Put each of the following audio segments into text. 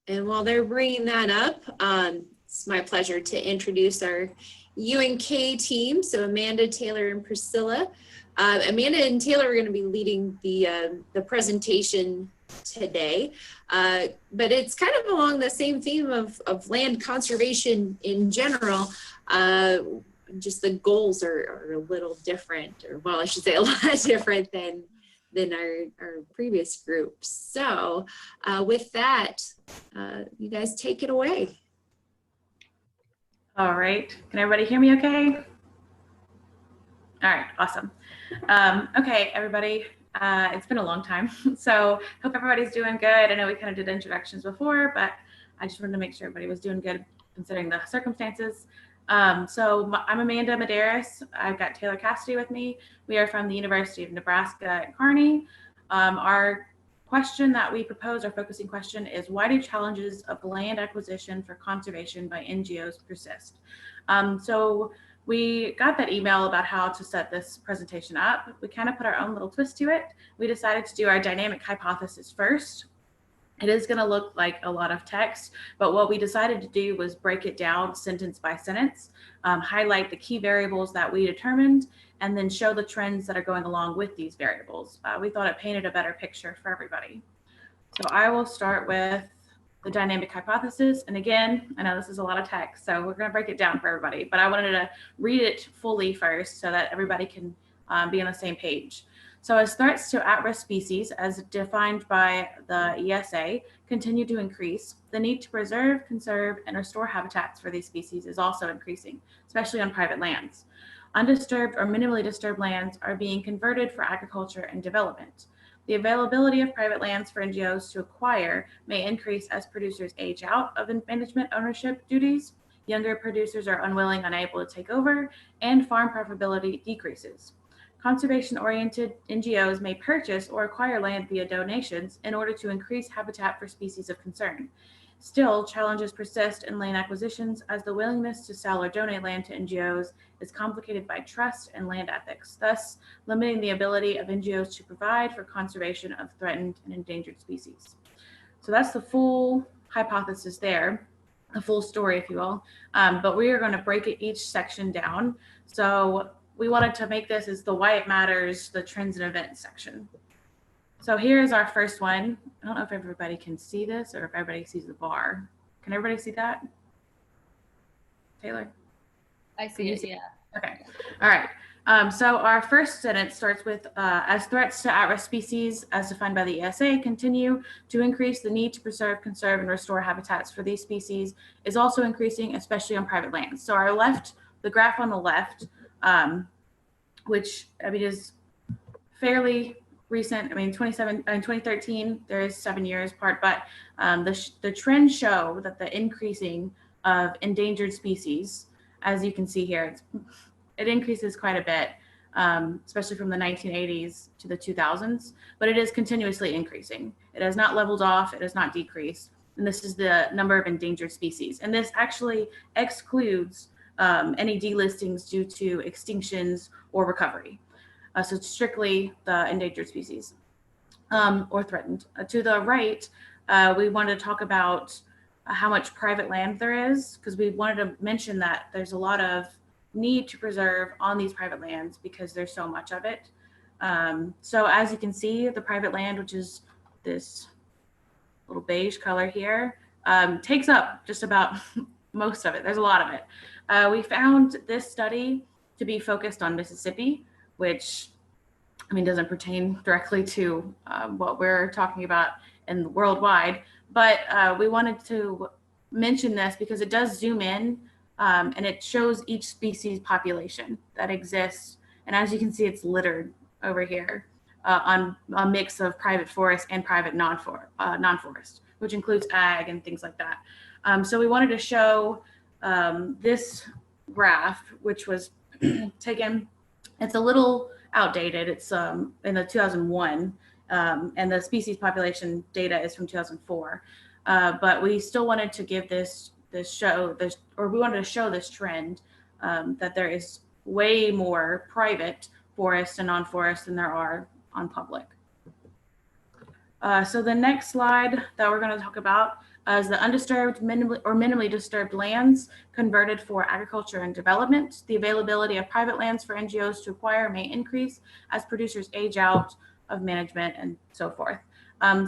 And while they're bringing that up, it's my pleasure to introduce our UNK team. So Amanda, Taylor, and Priscilla. Amanda and Taylor are going to be leading the presentation today, but it's kind of along the same theme of land conservation in general. Just the goals are a little different, or well, I should say a lot different than our previous groups. So with that, you guys take it away. All right, can everybody hear me okay? All right, awesome. Okay, everybody, it's been a long time, so hope everybody's doing good. I know we kind of did introductions before, but I just wanted to make sure everybody was doing good considering the circumstances. So I'm Amanda Medeiros. I've got Taylor Cassidy with me. We are from the University of Nebraska-Kearney. Our question that we propose, our focusing question, is why do challenges of land acquisition for conservation by NGOs persist? So we got that email about how to set this presentation up. We kind of put our own little twist to it. We decided to do our dynamic hypothesis first. It is going to look like a lot of text, but what we decided to do was break it down sentence by sentence, highlight the key variables that we determined, and then show the trends that are going along with these variables. We thought it painted a better picture for everybody. So I will start with the dynamic hypothesis. And again, I know this is a lot of text, so we're going to break it down for everybody, but I wanted to read it fully first so that everybody can be on the same page. So as threats to at-risk species, as defined by the ESA, continue to increase, the need to preserve, conserve, and restore habitats for these species is also increasing, especially on private lands. Undisturbed or minimally disturbed lands are being converted for agriculture and development. The availability of private lands for NGOs to acquire may increase as producers age out of management ownership duties, younger producers are unwilling, unable to take over, and farm profitability decreases. Conservation-oriented NGOs may purchase or acquire land via donations in order to increase habitat for species of concern. Still, challenges persist in land acquisitions as the willingness to sell or donate land to NGOs is complicated by trust and land ethics, thus limiting the ability of NGOs to provide for conservation of threatened and endangered species. So that's the full hypothesis there, the full story, if you will. But we are going to break it each section down. So we wanted to make this as the why it matters, the trends and events section. So here's our first one. I don't know if everybody can see this or if everybody sees the bar. Can everybody see that? Taylor? I see it, yeah. Okay, all right. So our first sentence starts with, as threats to at-risk species, as defined by the ESA, continue to increase, the need to preserve, conserve, and restore habitats for these species is also increasing, especially on private lands. So our left, the graph on the left, which I mean is fairly recent. I mean, 2013, there is 7 years apart, but the trends show that the increasing of endangered species, as you can see here, it increases quite a bit, especially from the 1980s to the 2000s, but it is continuously increasing. It has not leveled off, it has not decreased, and this is the number of endangered species. And this actually excludes any delistings due to extinctions or recovery. So it's strictly the endangered species or threatened. To the right, we wanted to talk about how much private land there is, because we wanted to mention that there's a lot of need to preserve on these private lands because there's so much of it. So as you can see, the private land, which is this little beige color here, takes up just about most of it. There's a lot of it. We found this study to be focused on Mississippi, which, I mean, doesn't pertain directly to what we're talking about in worldwide, but we wanted to mention this because it does zoom in and it shows each species population that exists. And as you can see, it's littered over here on a mix of private forest and private non-forest, which includes ag and things like that. So we wanted to show this graph, which was taken, it's a little outdated. It's in the 2001, and the species population data is from 2004. But we still wanted to give we wanted to show this trend that there is way more private forest and non-forest than there are on public. So the next slide that we're going to talk about is the undisturbed minimally disturbed lands converted for agriculture and development. The availability of private lands for NGOs to acquire may increase as producers age out of management and so forth.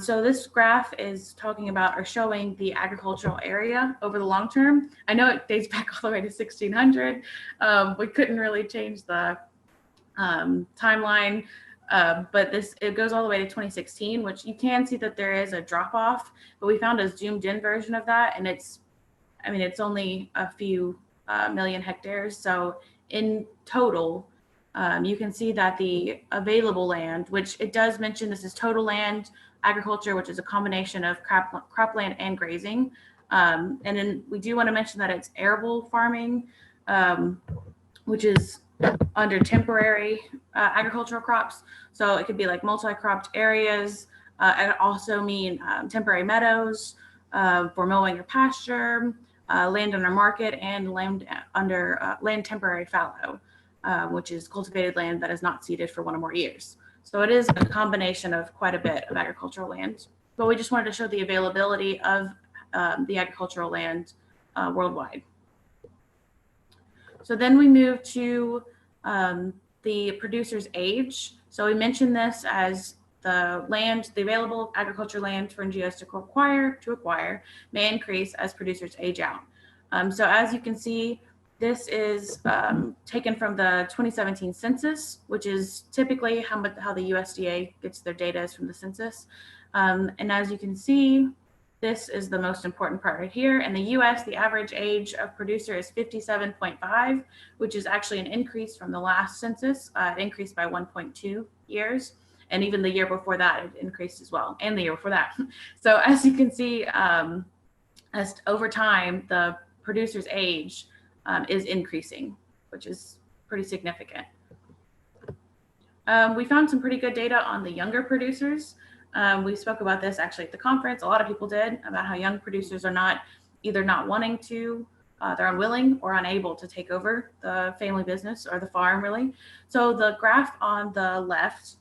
So this graph is talking about or showing the agricultural area over the long term. I know it dates back all the way to 1600. We couldn't really change the timeline, but it goes all the way to 2016, which you can see that there is a drop off, but we found a zoomed in version of that, and it's only a few million hectares. So in total, you can see that the available land, which it does mention this is total land agriculture, which is a combination of cropland and grazing. And then we do want to mention that it's arable farming, which is under temporary agricultural crops. So it could be like multi-cropped areas. It also mean temporary meadows for mowing or pasture, land under market, and land under land temporary fallow, which is cultivated land that is not seeded for 1 or more years. So it is a combination of quite a bit of agricultural land. But we just wanted to show the availability of the agricultural land worldwide. So then we move to the producer's age. So we mentioned this as the available agriculture land for NGOs to acquire may increase as producers age out. So as you can see, this is taken from the 2017 census, which is typically how the USDA gets their data is from the census. And as you can see, this is the most important part right here. In the US, the average age of producer is 57.5, which is actually an increase from the last census. It increased by 1.2 years. And even the year before that, it increased as well, and the year before that. So as you can see, as over time, the producer's age is increasing, which is pretty significant. We found some pretty good data on the younger producers. We spoke about this actually at the conference. A lot of people did, about how young producers are either not wanting to, they're unwilling or unable to take over the family business or the farm, really. So the graph on the left,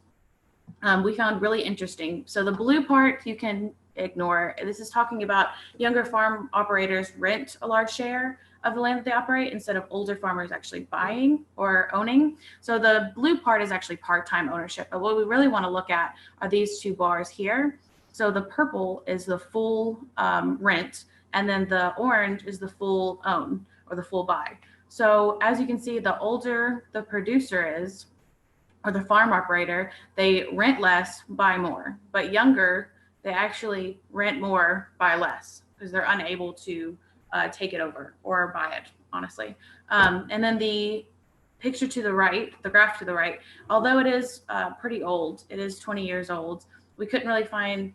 we found really interesting. So the blue part you can ignore. This is talking about younger farm operators rent a large share of the land that they operate instead of older farmers actually buying or owning. So the blue part is actually part-time ownership, but what we really want to look at are these two bars here. So the purple is the full rent, and then the orange is the full own or the full buy. So as you can see, the older the producer is, or the farm operator, they rent less, buy more, but younger, they actually rent more, buy less, because they're unable to take it over or buy it, honestly. And then the picture to the right, the graph to the right, although it is pretty old, it is 20 years old, we couldn't really find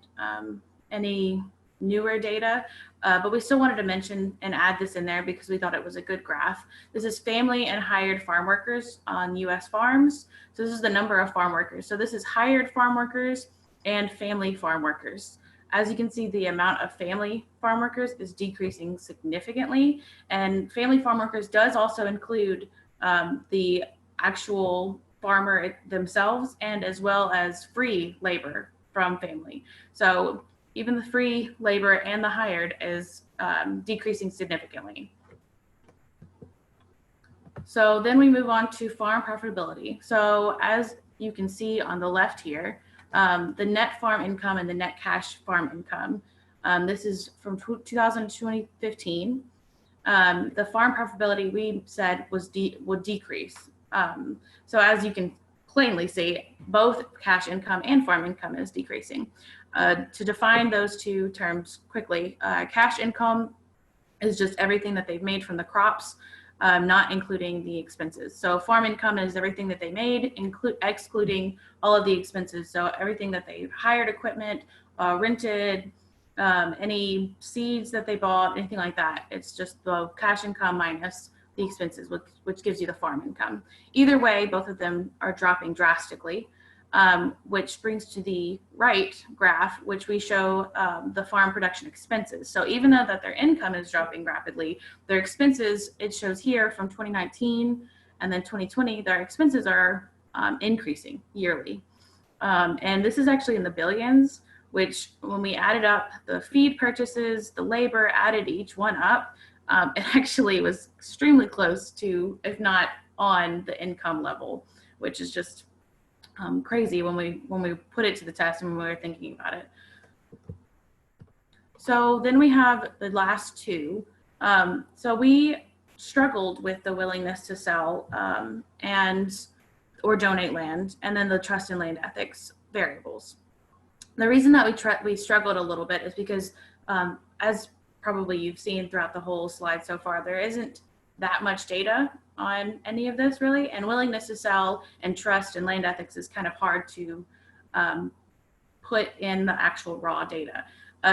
any newer data, but we still wanted to mention and add this in there because we thought it was a good graph. This is family and hired farm workers on US farms. So this is the number of farm workers. So this is hired farm workers and family farm workers. As you can see, the amount of family farm workers is decreasing significantly, and family farm workers does also include the actual farmer themselves, and as well as free labor from family. So even the free labor and the hired is decreasing significantly. So then we move on to farm profitability. So as you can see on the left here, the net farm income and the net cash farm income. This is from 2000 to 2015. The farm profitability we said would decrease. So as you can plainly see, both cash income and farm income is decreasing. To define those two terms quickly, cash income is just everything that they've made from the crops, not including the expenses. So farm income is everything that they made, excluding all of the expenses. So everything that they hired equipment, rented, any seeds that they bought, anything like that. It's just the cash income minus the expenses, which gives you the farm income. Either way, both of them are dropping drastically, which brings to the right graph, which we show the farm production expenses. So even though that their income is dropping rapidly, their expenses, it shows here from 2019 and then 2020, their expenses are increasing yearly. And this is actually in the billions, which when we added up the feed purchases, the labor, added each one up, it actually was extremely close to, if not on the income level, which is just crazy when we put it to the test and when we were thinking about it. So then we have the last two. So we struggled with the willingness to sell or donate land, and then the trust and land ethics variables. The reason that we struggled a little bit is because, as probably you've seen throughout the whole slide so far, there isn't that much data on any of this really, and willingness to sell and trust and land ethics is kind of hard to put in the actual raw data.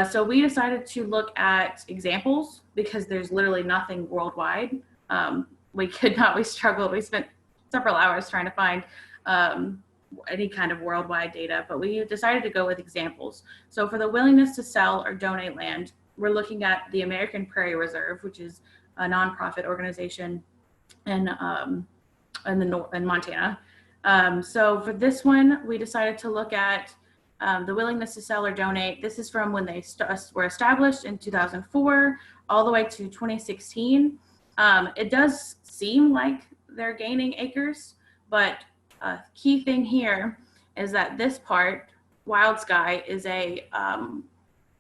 So we decided to look at examples because there's literally nothing worldwide. We struggled. We spent several hours trying to find any kind of worldwide data, but we decided to go with examples. So for the willingness to sell or donate land, we're looking at the American Prairie Reserve, which is a nonprofit organization in Montana. So for this one, we decided to look at the willingness to sell or donate. This is from when they were established in 2004 all the way to 2016. It does seem like they're gaining acres, but a key thing here is that this part, Wild Sky, is a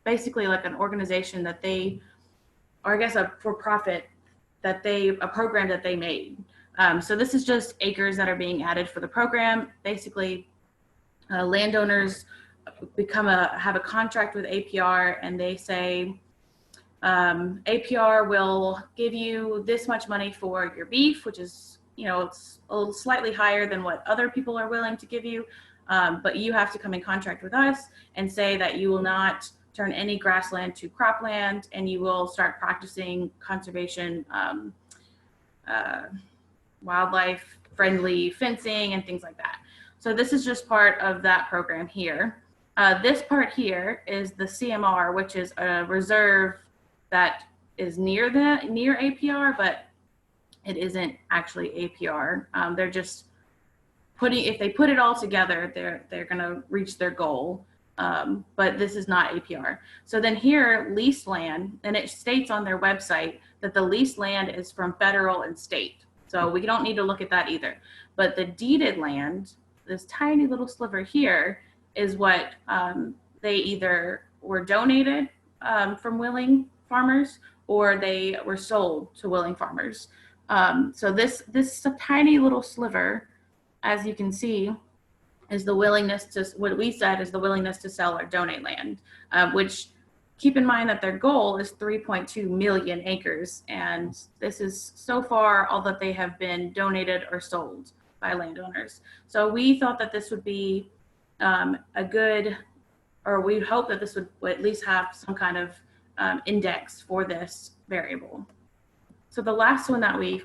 basically like an organization that they, or I guess a for-profit a program that they made. So this is just acres that are being added for the program. Basically, landowners have a contract with APR, and they say APR will give you this much money for your beef, which is, it's a little slightly higher than what other people are willing to give you, but you have to come in contract with us and say that you will not turn any grassland to cropland, and you will start practicing conservation, wildlife friendly fencing and things like that. So this is just part of that program here. This part here is the CMR, which is a reserve that is near APR, but it isn't actually APR. They're just if they put it all together, they're gonna reach their goal. But this is not APR. So then here, leased land, and it states on their website that the leased land is from federal and state. So we don't need to look at that either. But the deeded land, this tiny little sliver here, is what they either were donated from willing farmers, or they were sold to willing farmers. So this tiny little sliver, as you can see, is the willingness to, what we said is the willingness to sell or donate land, which, keep in mind that their goal is 3.2 million acres. And this is so far all that they have been donated or sold by landowners. So we thought that this would be we hope that this would at least have some kind of index for this variable. So the last one that we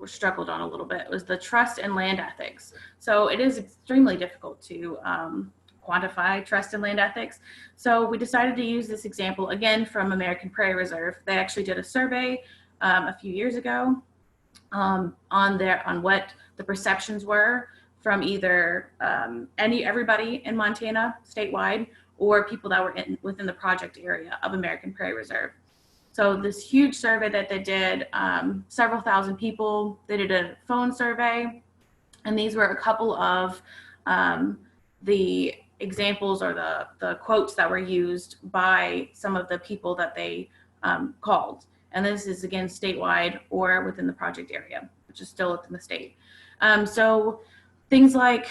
struggled on a little bit was the trust and land ethics. So it is extremely difficult to quantify trust and land ethics. So we decided to use this example again from American Prairie Reserve. They actually did a survey a few years ago on what the perceptions were from either everybody in Montana statewide, or people that were within the project area of American Prairie Reserve. So this huge survey that they did, several thousand people, they did a phone survey, and these were a couple of the examples or the quotes that were used by some of the people that they called. And this is again statewide or within the project area, which is still within the state. So things like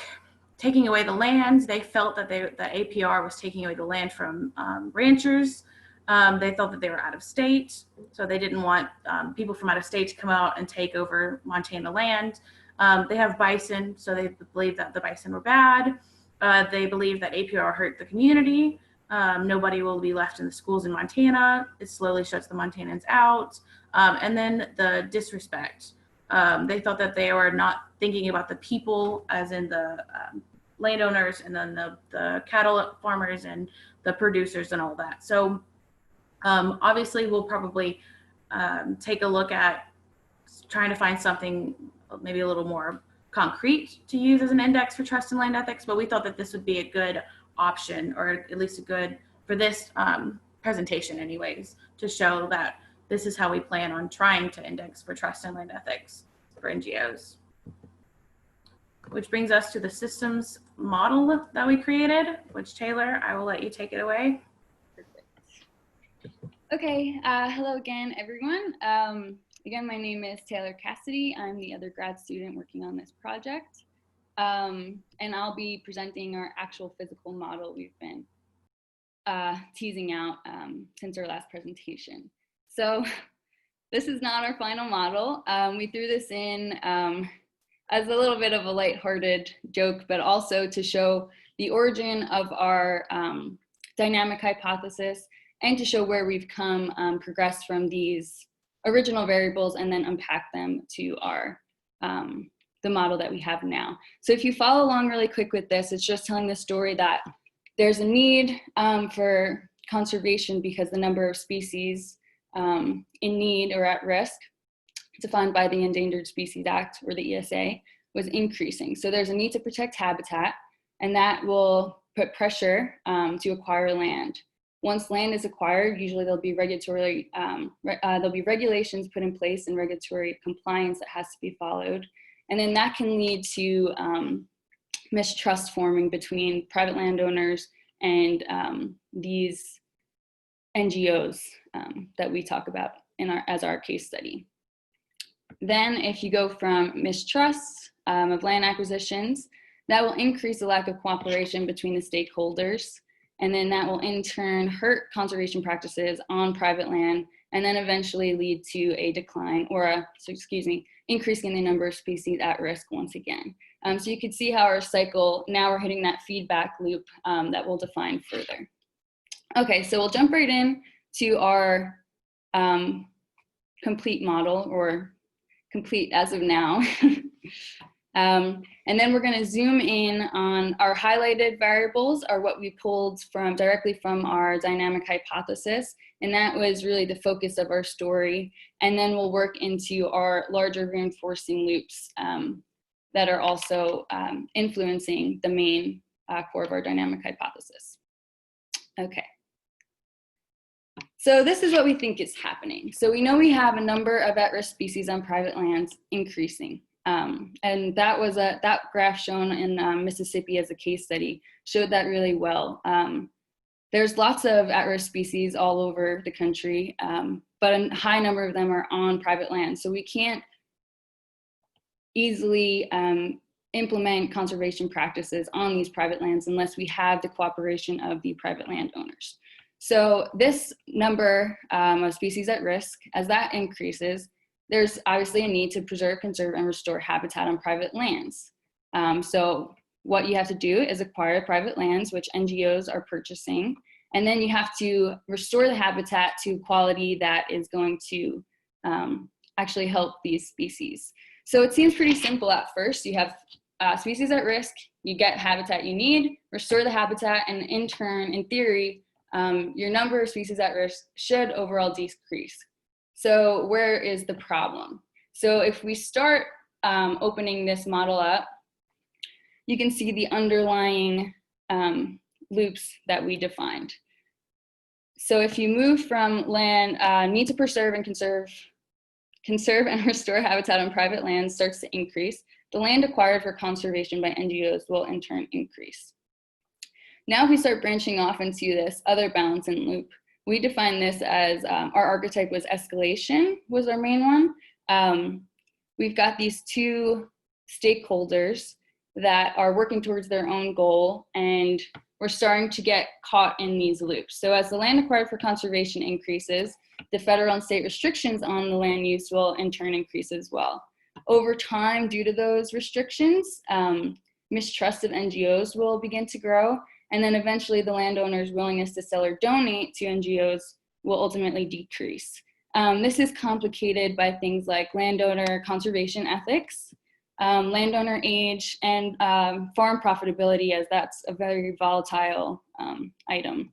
taking away the land, they felt that the APR was taking away the land from ranchers. They felt that they were out of state, so they didn't want people from out of state to come out and take over Montana land. They have bison, so they believe that the bison were bad. They believe that APR hurt the community. Nobody will be left in the schools in Montana. It slowly shuts the Montanans out. And then the disrespect. They thought that they were not thinking about the people, as in the landowners, and then the cattle farmers and the producers and all that. So obviously we'll probably take a look at trying to find something maybe a little more concrete to use as an index for trust and land ethics, but we thought that this would be a good option, or at least a good, for this presentation anyways, to show that this is how we plan on trying to index for trust and land ethics for NGOs. Which brings us to the systems model that we created, which Taylor, I will let you take it away. Okay, hello again, everyone. Again, my name is Taylor Cassidy. I'm the other grad student working on this project. And I'll be presenting our actual physical model we've been teasing out since our last presentation. So this is not our final model. We threw this in as a little bit of a lighthearted joke, but also to show the origin of our dynamic hypothesis and to show where we've come progressed from these original variables and then unpack them to our the model that we have now. So if you follow along really quick with this, it's just telling the story that there's a need for conservation because the number of species in need or at risk, defined by the Endangered Species Act, or the ESA, was increasing. So there's a need to protect habitat, and that will put pressure to acquire land. Once land is acquired, usually there'll be regulations put in place and regulatory compliance that has to be followed. And then that can lead to mistrust forming between private landowners and these NGOs that we talk about as our case study. Then if you go from mistrust of land acquisitions, that will increase the lack of cooperation between the stakeholders. And then that will in turn hurt conservation practices on private land, and then eventually lead to a decline or increasing the number of species at risk once again. So you can see how our cycle, now we're hitting that feedback loop that we'll define further. Okay, so we'll jump right in to our complete model, or complete as of now. And then we're going to zoom in on our highlighted variables, are what we pulled directly from our dynamic hypothesis. And that was really the focus of our story. And then we'll work into our larger reinforcing loops that are also influencing the main core of our dynamic hypothesis. Okay. So this is what we think is happening. So we know we have a number of at-risk species on private lands increasing. And that graph shown in Mississippi as a case study showed that really well. There's lots of at-risk species all over the country, but a high number of them are on private land. So we can't easily implement conservation practices on these private lands unless we have the cooperation of the private landowners. So this number of species at risk, as that increases, there's obviously a need to preserve, conserve, and restore habitat on private lands. So what you have to do is acquire private lands, which NGOs are purchasing, and then you have to restore the habitat to quality that is going to actually help these species. So it seems pretty simple at first. You have species at risk, you get habitat you need, restore the habitat, and in turn, in theory, your number of species at risk should overall decrease. So where is the problem? So if we start opening this model up, you can see the underlying loops that we defined. So if you move from land, need to preserve and conserve and restore habitat on private land starts to increase, the land acquired for conservation by NGOs will in turn increase. Now if we start branching off into this other balancing loop, we define this as, our archetype was escalation, was our main one. We've got these two stakeholders that are working towards their own goal, and we're starting to get caught in these loops. So as the land acquired for conservation increases, the federal and state restrictions on the land use will in turn increase as well. Over time, due to those restrictions, mistrust of NGOs will begin to grow, and then eventually the landowner's willingness to sell or donate to NGOs will ultimately decrease. This is complicated by things like landowner conservation ethics, landowner age, and farm profitability, as that's a very volatile item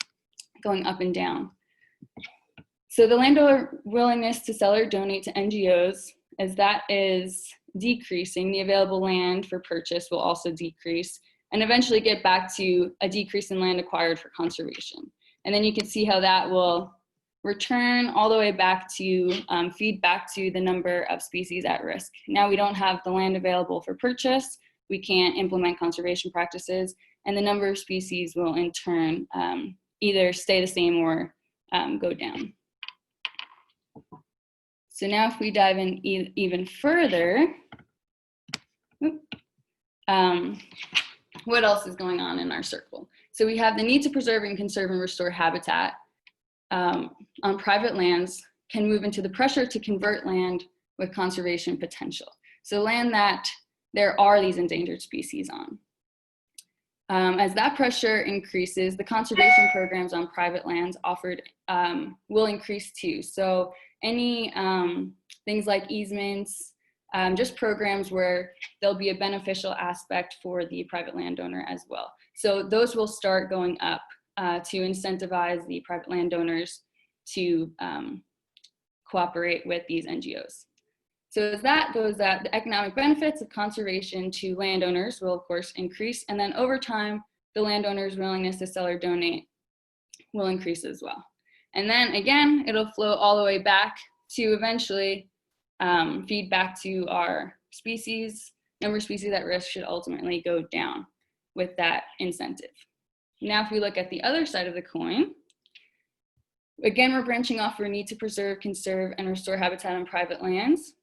going up and down. So the landowner willingness to sell or donate to NGOs, as that is decreasing, the available land for purchase will also decrease. and eventually get back to a decrease in land acquired for conservation. And then you can see how that will return all the way back to feed back to the number of species at risk. Now we don't have the land available for purchase, we can't implement conservation practices, and the number of species will in turn either stay the same or go down. So now if we dive in even further, what else is going on in our circle? So we have the need to preserve and conserve and restore habitat on private lands can move into the pressure to convert land with conservation potential. So land that there are these endangered species on. As that pressure increases, the conservation programs on private lands offered will increase too. So any things like easements, just programs where there'll be a beneficial aspect for the private landowner as well. So those will start going up to incentivize the private landowners to cooperate with these NGOs. So as that goes up, the economic benefits of conservation to landowners will of course increase, and then over time, the landowner's willingness to sell or donate will increase as well. And then again, it'll flow all the way back to eventually feed back to our species. Number of species at risk should ultimately go down with that incentive. Now, if we look at the other side of the coin, again, we're branching off our need to preserve, conserve, and restore habitat on private lands.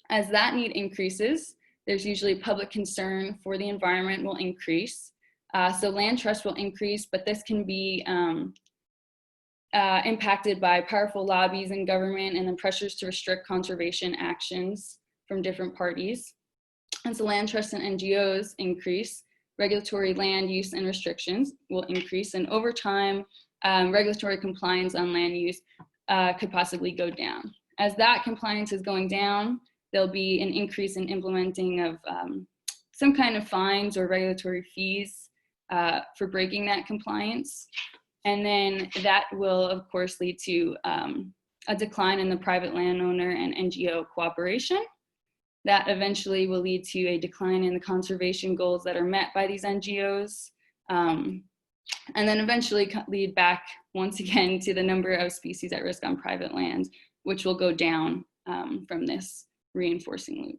As that need increases, there's usually public concern for the environment will increase. So land trust will increase, but this can be impacted by powerful lobbies in government and then pressures to restrict conservation actions from different parties. And so land trusts and NGOs increase, regulatory land use and restrictions will increase, and over time, regulatory compliance on land use could possibly go down. As that compliance is going down, there'll be an increase in implementing of some kind of fines or regulatory fees for breaking that compliance. And then that will, of course, lead to a decline in the private landowner and NGO cooperation. That eventually will lead to a decline in the conservation goals that are met by these NGOs. And then eventually lead back once again to the number of species at risk on private lands, which will go down from this reinforcing loop.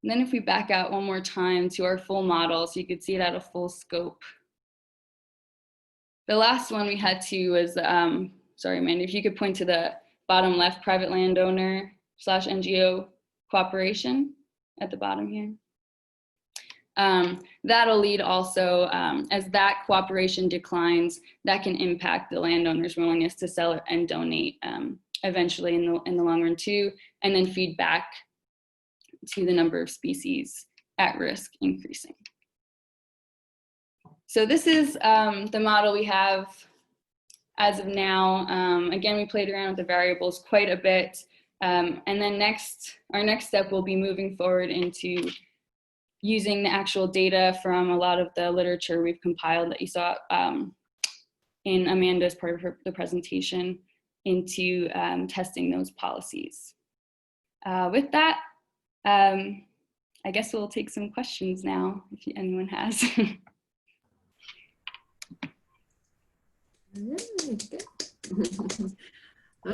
And then if we back out one more time to our full model, so you could see it at a full scope. The last one we had to was, sorry, Amanda, if you could point to the bottom left, private landowner / NGO cooperation at the bottom here. That'll lead also, as that cooperation declines, that can impact the landowner's willingness to sell and donate eventually in the long run too, and then feed back to the number of species at risk increasing. So this is the model we have as of now. Again, we played around with the variables quite a bit. And then our next step will be moving forward into using the actual data from a lot of the literature we've compiled that you saw in Amanda's part of the presentation into testing those policies. With that, I guess we'll take some questions now, if anyone has.